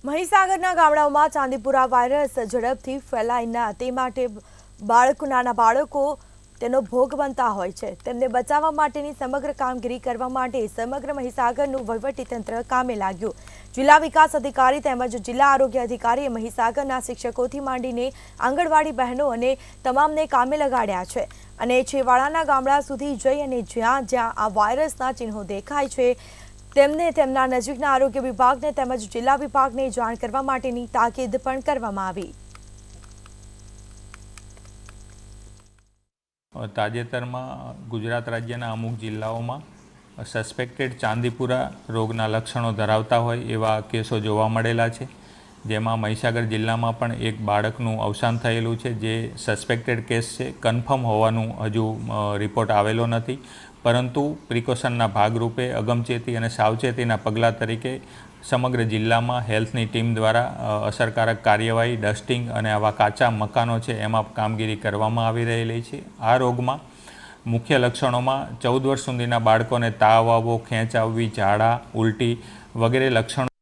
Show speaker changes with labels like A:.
A: મહીસાગરના ગામડાઓમાં ચાંદીપુરા વાયરસ ઝડપથી ફેલાય તે માટે નાના બાળકો તેનો ભોગ બનતા હોય છે। તેમને બચાવવા માટેની સમગ્ર કામગીરી કરવા માટે સમગ્ર મહીસાગરનું વહીવટીતંત્ર કામે લાગ્યું। જિલ્લા વિકાસ અધિકારી તેમજ જિલ્લા આરોગ્ય અધિકારીએ મહીસાગરના શિક્ષકોથી માંડીને આંગણવાડી બહેનો અને તમામને કામે લગાડ્યા છે અને છેવાડાના ગામડા સુધી જઈ અને જ્યાં જ્યાં આ વાયરસના ચિહ્નો દેખાય છે તેમને તેમના નજીકના આરોગ્ય વિભાગને તેમજ જિલ્લા વિભાગને જાણ કરવા માટેની તાકીદ પણ કરવામાં આવી।
B: તાજેતરમાં ગુજરાત રાજ્યના અમુક જિલ્લાઓમાં સસ્પેક્ટેડ ચાંદીપુરા રોગના લક્ષણો ધરાવતા હોય એવા કેસો જોવા મળેલા છે, જેમાં મહીસાગર જિલ્લામાં પણ એક બાળકનું અવસાન થયેલું છે, જે સસ્પેક્ટેડ કેસ છે। કન્ફર્મ હોવાનું હજુ રિપોર્ટ આવેલો નથી, પરંતુ પ્રિકોશનના ભાગરૂપે અગમચેતી અને સાવચેતીના પગલાં તરીકે સમગ્ર જિલ્લામાં હેલ્થની ટીમ દ્વારા અસરકારક કાર્યવાહી, ડસ્ટિંગ અને આવા કાચા મકાનો છે એમાં કામગીરી કરવામાં આવી રહેલી છે। આ રોગમાં મુખ્ય લક્ષણોમાં 14 વર્ષ સુધીના બાળકોને તાવ આવવો, ખેંચ આવવી, ઝાડા, ઉલટી વગેરે લક્ષણો